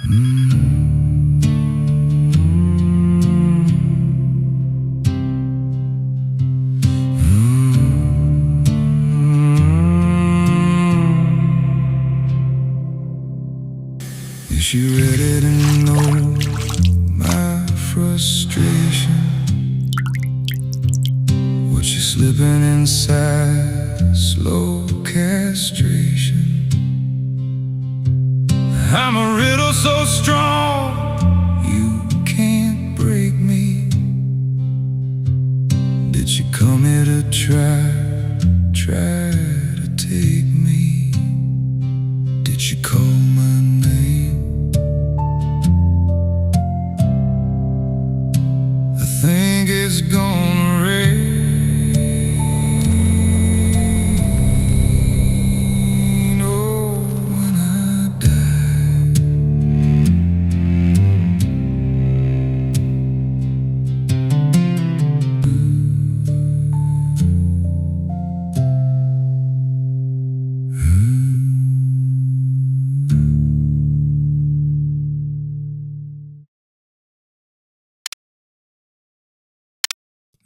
Is she ready to know my frustration? What you slipping inside, slow castration. I'm a riddle so strong, you can't break me. Did you come here to try to take me? Did you call my name? I think it's gonna rain.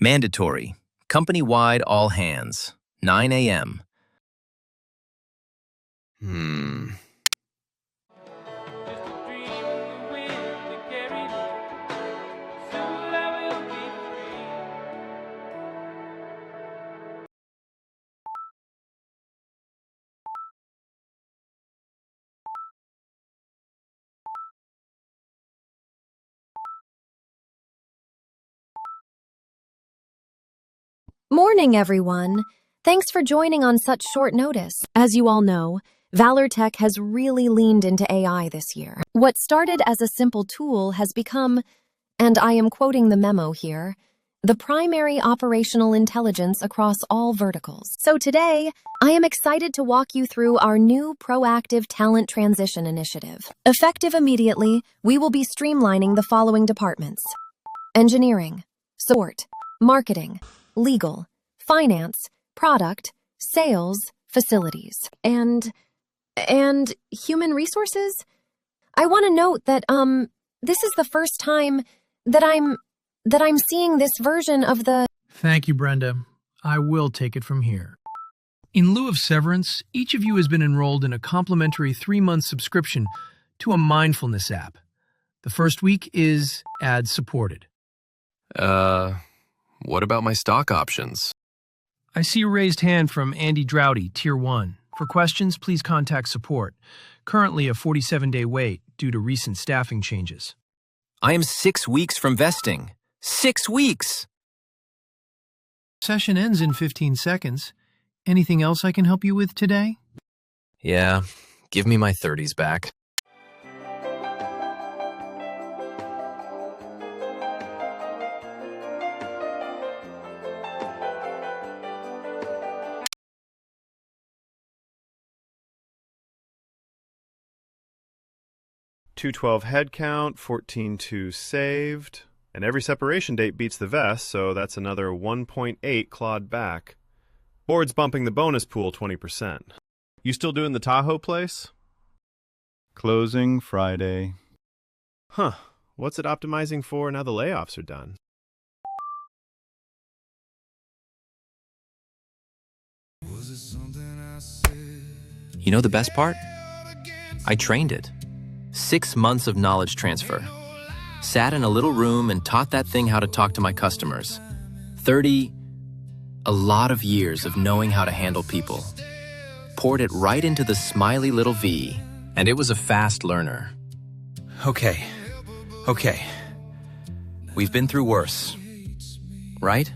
Mandatory. Company-wide all hands. 9 a.m. Morning, everyone. Thanks for joining on such short notice. As you all know, Valor Tech has really leaned into AI this year. What started as a simple tool has become, and I am quoting the memo here, the primary operational intelligence across all verticals. So today, I am excited to walk you through our new proactive talent transition initiative. Effective immediately, we will be streamlining the following departments: engineering, support, marketing, legal, finance, product, sales, facilities, and human resources. I want to note that this is the first time that I'm seeing this version of the. Thank you, Brenda. I will take it from here. In lieu of severance, each of you has been enrolled in a complimentary 3-month subscription to a mindfulness app. The first week is ad-supported. What about my stock options? I see a raised hand from Andy Droughty, Tier 1. For questions, please contact support. Currently a 47-day wait due to recent staffing changes. I am 6 weeks from vesting. 6 weeks! Session ends in 15 seconds. Anything else I can help you with today? Yeah, give me my 30s back. $212 head count, 14.2 saved, and every separation date beats the vest, so that's another 1.8 clawed back. Board's bumping the bonus pool 20%. You still doing the Tahoe place? Closing Friday. Huh. What's it optimizing for now the layoffs are done? You know the best part? I trained it. 6 months of knowledge transfer. Sat in a little room and taught that thing how to talk to my customers. A lot of years of knowing how to handle people. Poured it right into the smiley little V, and it was a fast learner. Okay. We've been through worse, right?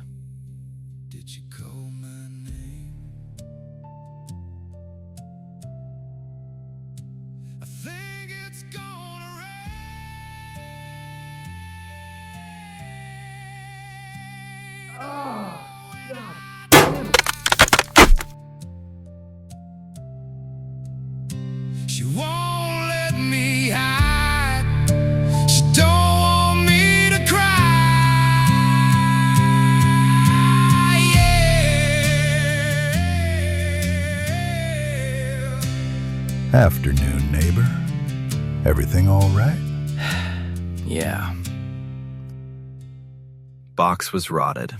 She won't let me hide. She don't want me to cry. Yeah. Afternoon, neighbor. Everything all right? Yeah. Box was rotted.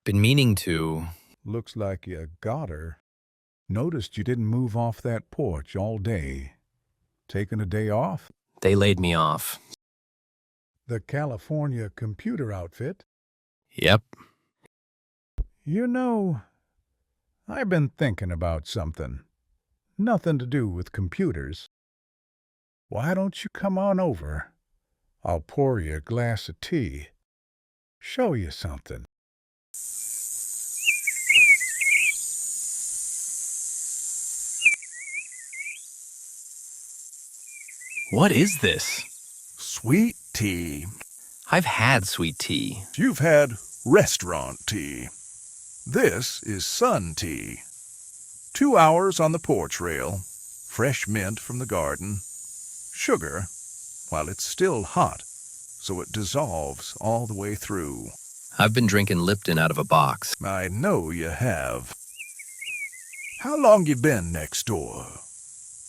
Been meaning to. Looks like you got her. Noticed you didn't move off that porch all day. Taking a day off? They laid me off. The California computer outfit? Yep. You know, I've been thinking about something. Nothing to do with computers. Why don't you come on over? I'll pour you a glass of tea. Show you something. What is this? Sweet tea. I've had sweet tea. You've had restaurant tea. This is sun tea. 2 hours on the porch rail, fresh mint from the garden, sugar while it's still hot, so it dissolves all the way through. I've been drinking Lipton out of a box. I know you have. How long you been next door?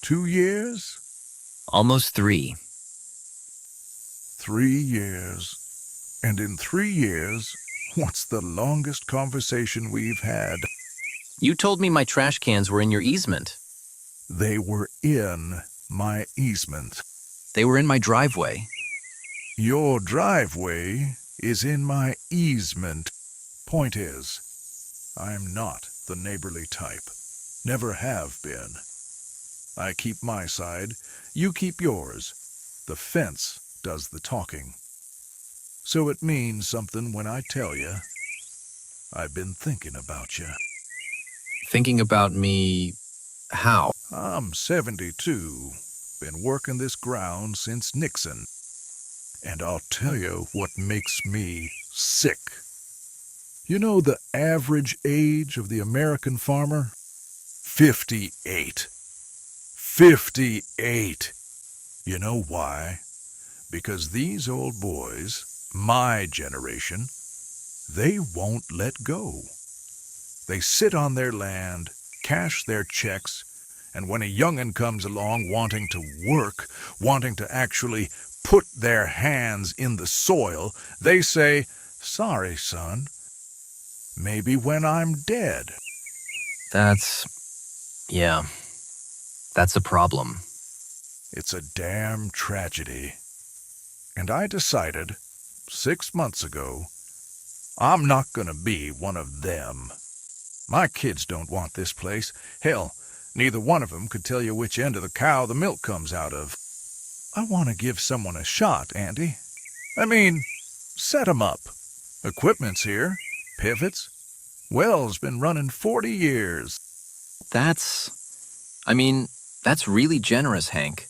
2 years? Almost 3. 3 years. And in 3 years, what's the longest conversation we've had? You told me my trash cans were in your easement. They were in my easement. They were in my driveway. Your driveway is in my easement. Point is, I'm not the neighborly type. Never have been. I keep my side, you keep yours. The fence does the talking. So it means something when I tell you, I've been thinking about you. Thinking about me... how? I'm 72, been working this ground since Nixon. And I'll tell you what makes me sick. You know the average age of the American farmer? 58. 58. You know why? Because these old boys, my generation, they won't let go. They sit on their land, cash their checks, and when a young'un comes along wanting to work, wanting to actually put their hands in the soil, they say, "Sorry, son, maybe when I'm dead." Yeah. That's a problem. It's a damn tragedy. And I decided, 6 months ago, I'm not gonna be one of them. My kids don't want this place. Hell, neither one of them could tell you which end of the cow the milk comes out of. I want to give someone a shot, Andy. I mean, set 'em up. Equipment's here, pivots. Well's been running 40 years. That's really generous, Hank.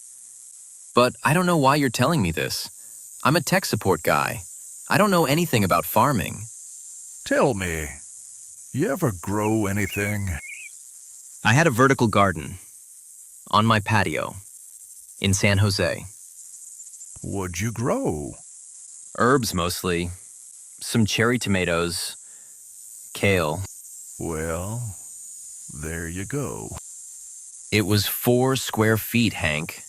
But I don't know why you're telling me this. I'm a tech support guy. I don't know anything about farming. Tell me, you ever grow anything? I had a vertical garden on my patio in San Jose. What'd you grow? Herbs mostly. Some cherry tomatoes. Kale. Well, there you go. It was 4 square feet, Hank.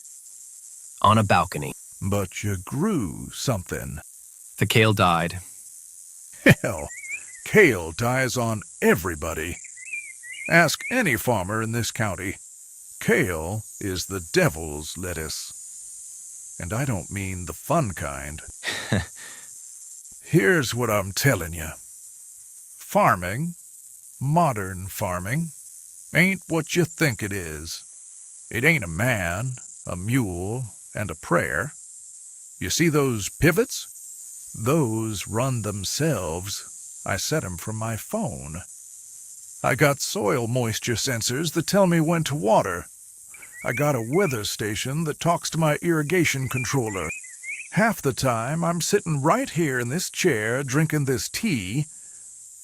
On a balcony. But you grew something. The kale died. Hell, kale dies on everybody. Ask any farmer in this county. Kale is the devil's lettuce. And I don't mean the fun kind. Here's what I'm telling you. Farming, modern farming, ain't what you think it is. It ain't a man, a mule, and a prayer. You see those pivots? Those run themselves. I set 'em from my phone. I got soil moisture sensors that tell me when to water. I got a weather station that talks to my irrigation controller. Half the time, I'm sitting right here in this chair drinking this tea,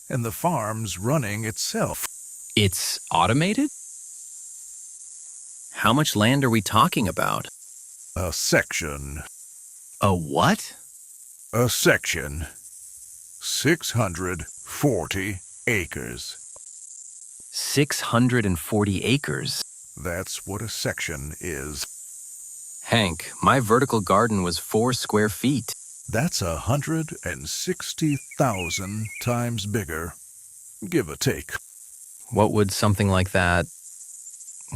and the farm's running itself. It's automated? How much land are we talking about? A section. A what? A section. 640 acres. 640 acres. That's what a section is. Hank, my vertical garden was 4 square feet. That's 160,000 times bigger, give or take. What would something like that...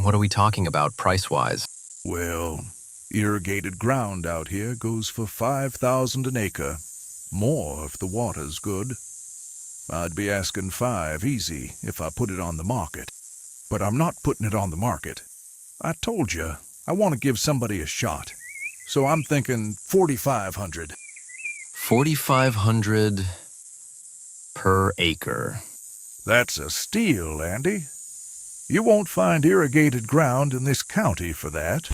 What are we talking about price-wise? Well, irrigated ground out here goes for 5,000 an acre. More if the water's good. I'd be asking 5 easy if I put it on the market. But I'm not putting it on the market. I told you, I want to give somebody a shot. So I'm thinking 4,500. 4,500 per acre. That's a steal, Andy. You won't find irrigated ground in this county for that.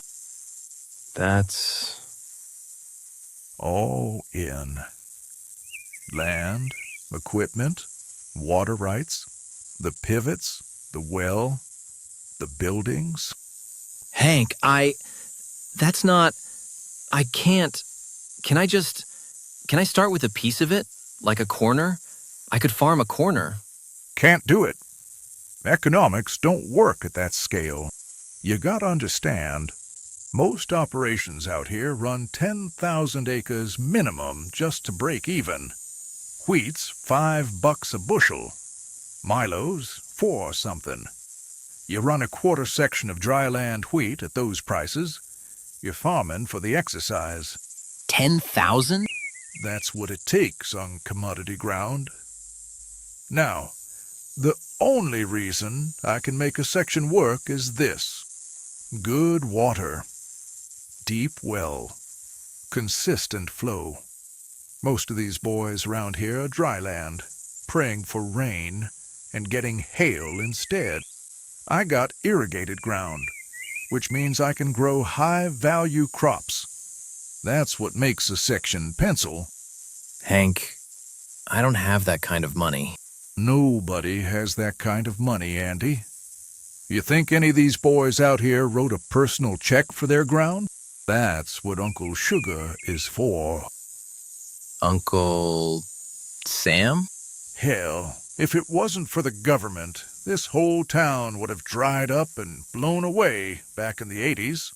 That's... All in. Land, equipment, water rights, the pivots, the well, the buildings. Hank, That's not... I can't... Can I start with a piece of it? Like a corner? I could farm a corner. Can't do it. Economics don't work at that scale. You gotta understand, most operations out here run 10,000 acres minimum just to break even. Wheat's $5 a bushel. Milo's 4 something. You run a quarter section of dryland wheat at those prices, you're farming for the exercise. 10,000? That's what it takes on commodity ground. Now, the only reason I can make a section work is this. Good water. Deep well. Consistent flow. Most of these boys around here are dryland, praying for rain and getting hail instead. I got irrigated ground, which means I can grow high-value crops. That's what makes a section pencil. Hank, I don't have that kind of money. Nobody has that kind of money, Andy. You think any of these boys out here wrote a personal check for their ground? That's what Uncle Sugar is for. Uncle... Sam? Hell, if it wasn't for the government, this whole town would have dried up and blown away back in the 80s.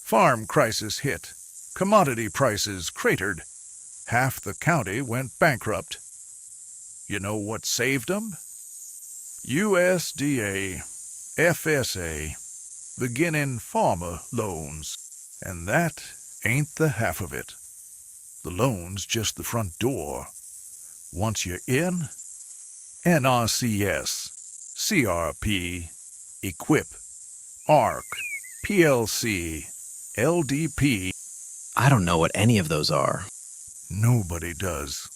Farm crisis hit. Commodity prices cratered. Half the county went bankrupt. You know what saved them? USDA, FSA, beginning farmer loans. And that ain't the half of it. The loan's just the front door. Once you're in, NRCS, CRP, Equip, ARC, PLC, LDP. I don't know what any of those are. Nobody does.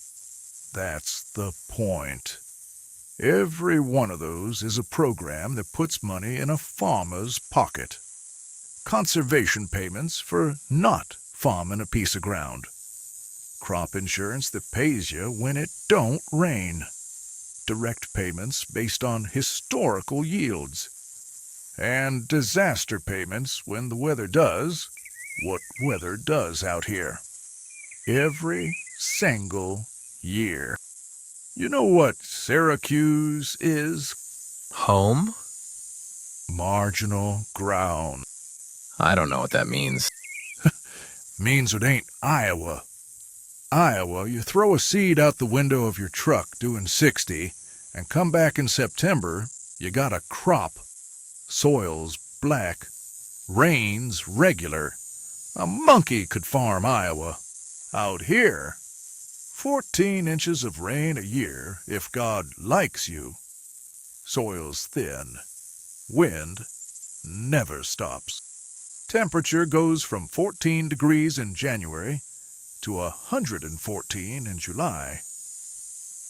That's the point. Every one of those is a program that puts money in a farmer's pocket. Conservation payments for not farming a piece of ground. Crop insurance that pays you when it don't rain. Direct payments based on historical yields. And disaster payments when the weather does what weather does out here. Every single year. You know what Syracuse is? Home? Marginal ground. I don't know what that means. Means it ain't Iowa. Iowa, you throw a seed out the window of your truck doing 60 and come back in September, you got a crop. Soil's black. Rain's regular. A monkey could farm Iowa. Out here, 14 inches of rain a year if God likes you. Soil's thin. Wind never stops. Temperature goes from 14 degrees in January to 114 in July.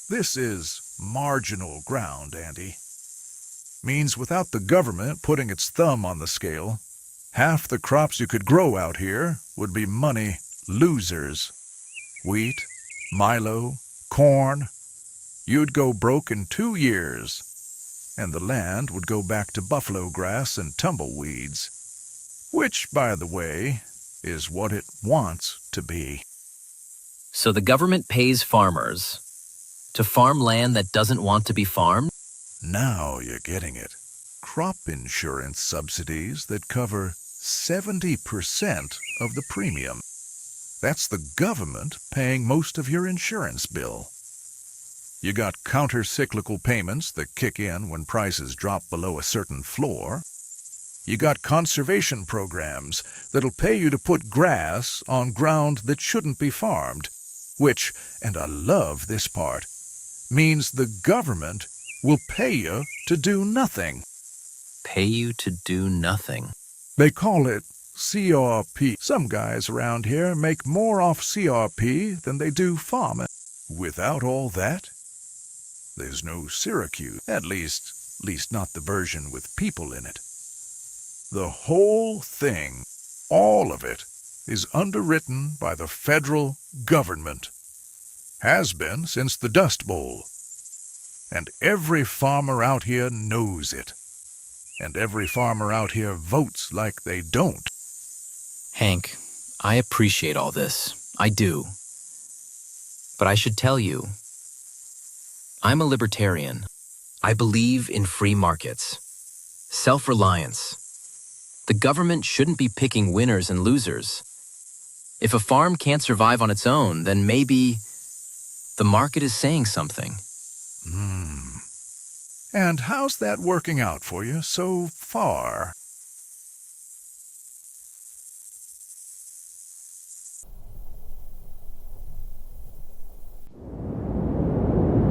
This is marginal ground, Andy. Means without the government putting its thumb on the scale, half the crops you could grow out here would be money losers. Wheat, Milo, corn. You'd go broke in 2 years, and the land would go back to buffalo grass and tumbleweeds, which, by the way, is what it wants to be. So the government pays farmers to farm land that doesn't want to be farmed? Now you're getting it. Crop insurance subsidies that cover 70% of the premium. That's the government paying most of your insurance bill. You got counter-cyclical payments that kick in when prices drop below a certain floor. You got conservation programs that'll pay you to put grass on ground that shouldn't be farmed, which, and I love this part, means the government will pay you to do nothing. Pay you to do nothing. They call it CRP. Some guys around here make more off CRP than they do farming. Without all that, there's no Syracuse, at least not the version with people in it. The whole thing, all of it, is underwritten by the federal government. Has been since the Dust Bowl. And every farmer out here knows it. And every farmer out here votes like they don't. Hank, I appreciate all this. I do. But I should tell you, I'm a libertarian. I believe in free markets. Self-reliance. The government shouldn't be picking winners and losers. If a farm can't survive on its own, then maybe the market is saying something. And how's that working out for you so far?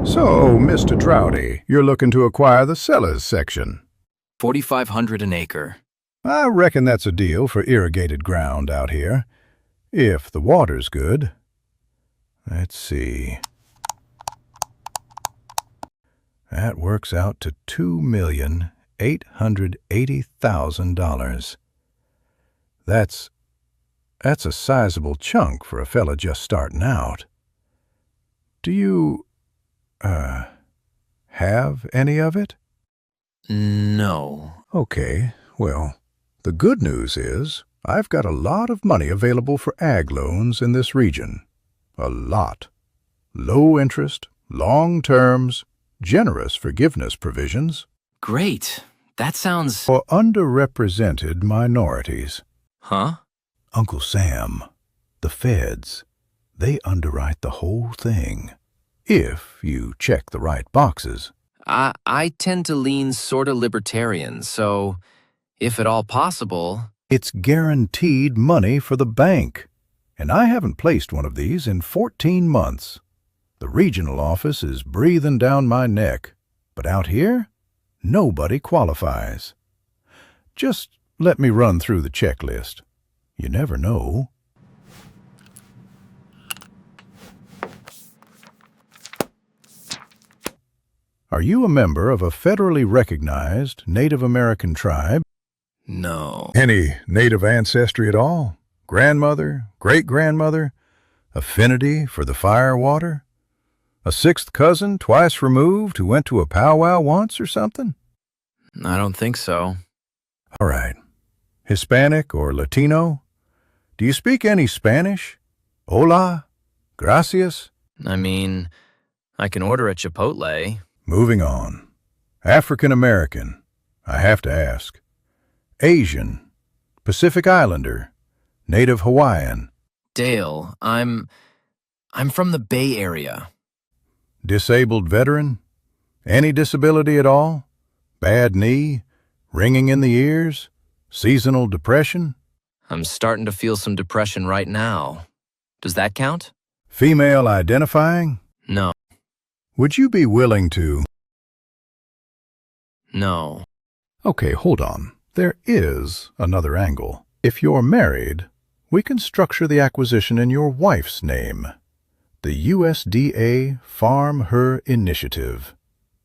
So, Mr. Droughty, you're looking to acquire the sellers section. $4,500 an acre. I reckon that's a deal for irrigated ground out here, if the water's good. Let's see. That works out to $2,880,000. That's a sizable chunk for a fella just starting out. Do you, have any of it? No. Okay, well, the good news is I've got a lot of money available for ag loans in this region. A lot. Low interest, long terms, generous forgiveness provisions. Great. That sounds... For underrepresented minorities. Huh? Uncle Sam, the feds, they underwrite the whole thing. If you check the right boxes. I tend to lean sorta libertarian, so if at all possible... It's guaranteed money for the bank. And I haven't placed one of these in 14 months. The regional office is breathing down my neck. But out here, nobody qualifies. Just let me run through the checklist. You never know. Are you a member of a federally recognized Native American tribe? No. Any Native ancestry at all? Grandmother, great-grandmother? Affinity for the fire water? A sixth cousin twice removed who went to a powwow once or something? I don't think so. All right. Hispanic or Latino? Do you speak any Spanish? Hola? Gracias? I mean, I can order a Chipotle. Moving on. African American. I have to ask. Asian. Pacific Islander. Native Hawaiian. Dale, I'm from the Bay Area. Disabled veteran? Any disability at all? Bad knee? Ringing in the ears? Seasonal depression? I'm starting to feel some depression right now. Does that count? Female identifying? No. Would you be willing to... No. Okay, hold on. There is another angle. If you're married, we can structure the acquisition in your wife's name. The USDA Farm Her Initiative.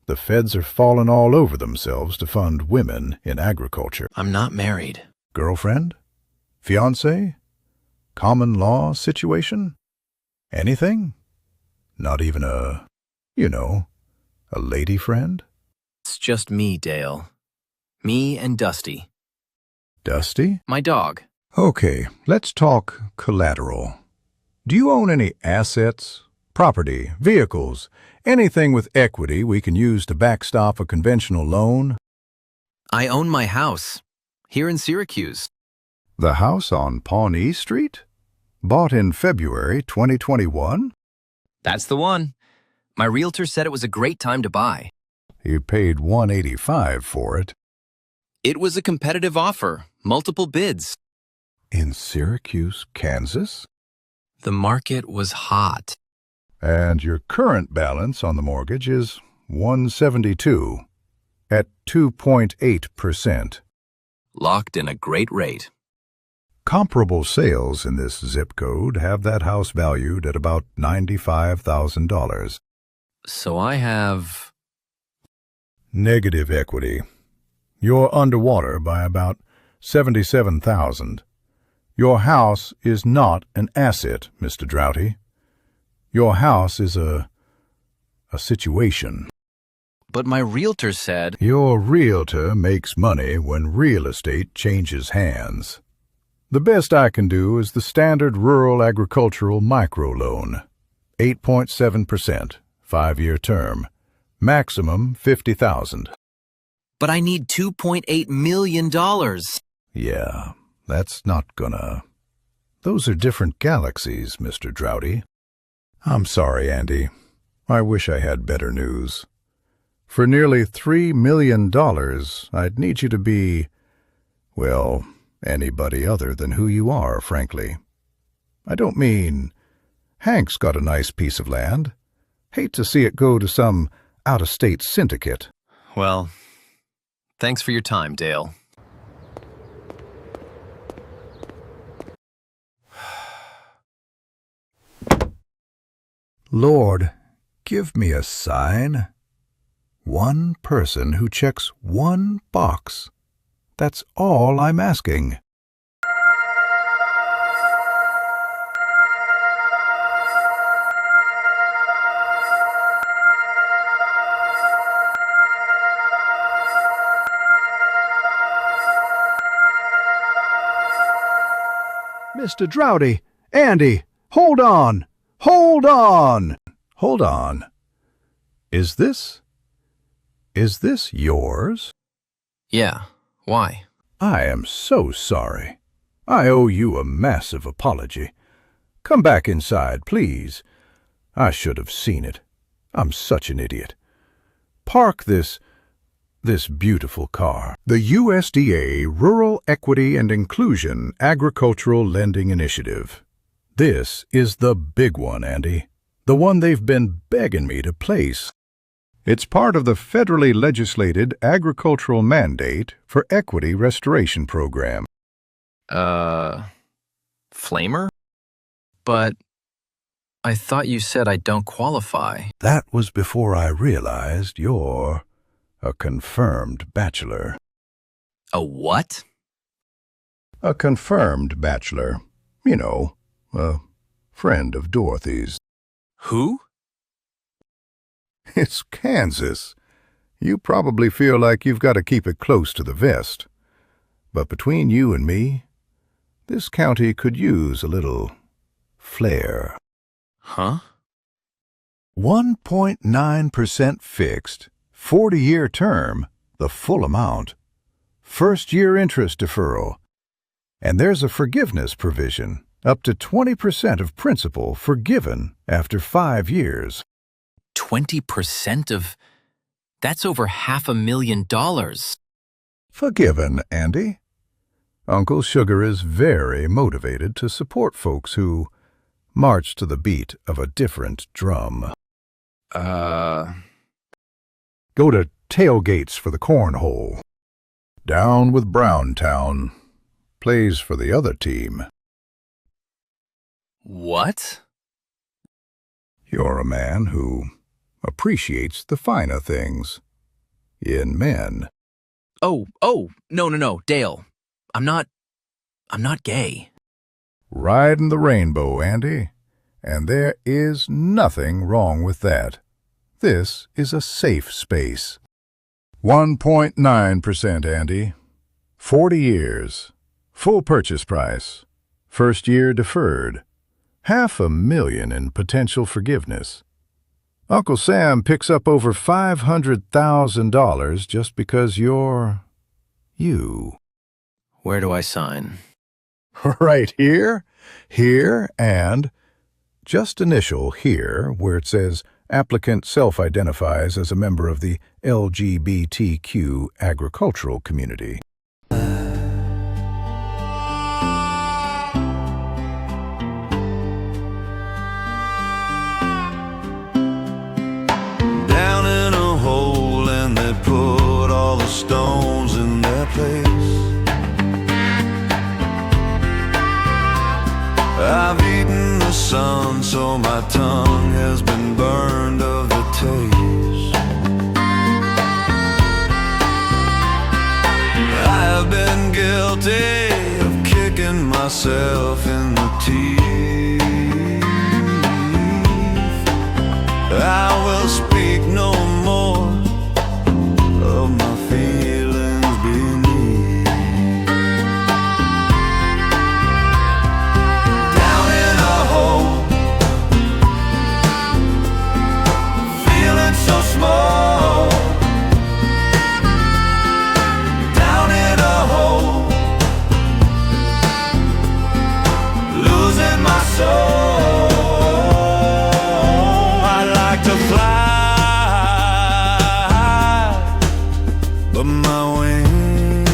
The feds are falling all over themselves to fund women in agriculture. I'm not married. Girlfriend? Fiancé? Common law situation? Anything? Not even a lady friend? It's just me, Dale. Me and Dusty. Dusty? My dog. Okay, let's talk collateral. Do you own any assets, property, vehicles, anything with equity we can use to backstop a conventional loan? I own my house, here in Syracuse. The house on Pawnee Street? Bought in February 2021? That's the one. My realtor said it was a great time to buy. You paid $185 for it. It was a competitive offer, multiple bids. In Syracuse, Kansas? The market was hot. And your current balance on the mortgage is $172 at 2.8%. Locked in a great rate. Comparable sales in this zip code have that house valued at about $95,000. So I have... Negative equity. You're underwater by about $77,000. Your house is not an asset, Mr. Droughty. Your house is a situation. But my realtor said... Your realtor makes money when real estate changes hands. The best I can do is the standard rural agricultural microloan. 8.7%, 5-year term. Maximum $50,000. But I need $2.8 million. Yeah, that's not gonna... Those are different galaxies, Mr. Droughty. I'm sorry, Andy. I wish I had better news. For nearly $3 million, I'd need you to be, well, anybody other than who you are, frankly. I don't mean, Hank's got a nice piece of land. Hate to see it go to some out-of-state syndicate. Well, thanks for your time, Dale. Lord, give me a sign. One person who checks one box. That's all I'm asking. Mr. Droughty, Andy, hold on! Hold on! Hold on. Is this yours? Yeah, why? I am so sorry. I owe you a massive apology. Come back inside, please. I should have seen it. I'm such an idiot. Park this beautiful car. The USDA Rural Equity and Inclusion Agricultural Lending Initiative. This is the big one, Andy. The one they've been begging me to place. It's part of the federally legislated agricultural mandate for equity restoration program. Flamer? But I thought you said I don't qualify. That was before I realized you're a confirmed bachelor. A what? A confirmed bachelor. You know, a friend of Dorothy's. Who? It's Kansas. You probably feel like you've got to keep it close to the vest. But between you and me, this county could use a little flair. Huh? 1.9% fixed, 40-year term, the full amount. First-year interest deferral. And there's a forgiveness provision, up to 20% of principal forgiven after 5 years. 20% of... That's over $500,000. Forgiven, Andy. Uncle Sugar is very motivated to support folks who march to the beat of a different drum. Go to tailgates for the cornhole. Down with Browntown. Plays for the other team. What? You're a man who appreciates the finer things in men. Oh, no, Dale. I'm not gay. Riding the rainbow, Andy. And there is nothing wrong with that. This is a safe space. 1.9%, Andy. 40 years. Full purchase price. First year deferred. $500,000 in potential forgiveness. Uncle Sam picks up over $500,000 just because you're you. Where do I sign? Right here, here, and just initial here where it says applicant self-identifies as a member of the LGBTQ agricultural community. Down in a hole and they put all the stones in their place. I've eaten the sun, so my tongue has been burned of the taste. I have been guilty of kicking myself in the teeth. I will speak no more of my feelings beneath. Down in a hole, feeling so small. Down in a hole, losing my soul. To fly, but my wings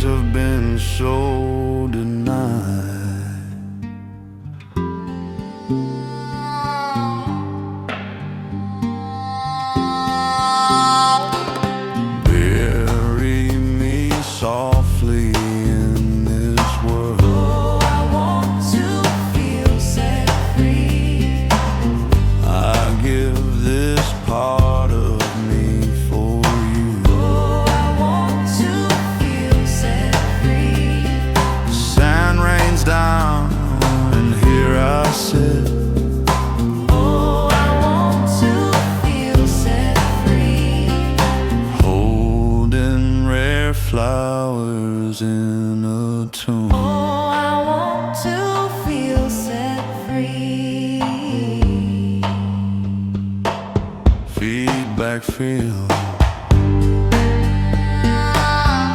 have been so denied. Bury me softly in this world. Oh, I want to feel set free. I give this part of me for you. Oh, I want to feel set free. The sand rains down and here I sit. Oh, I want to feel set free. Holding rare flowers in a tomb. Oh, I want to feel set free. Feedback field.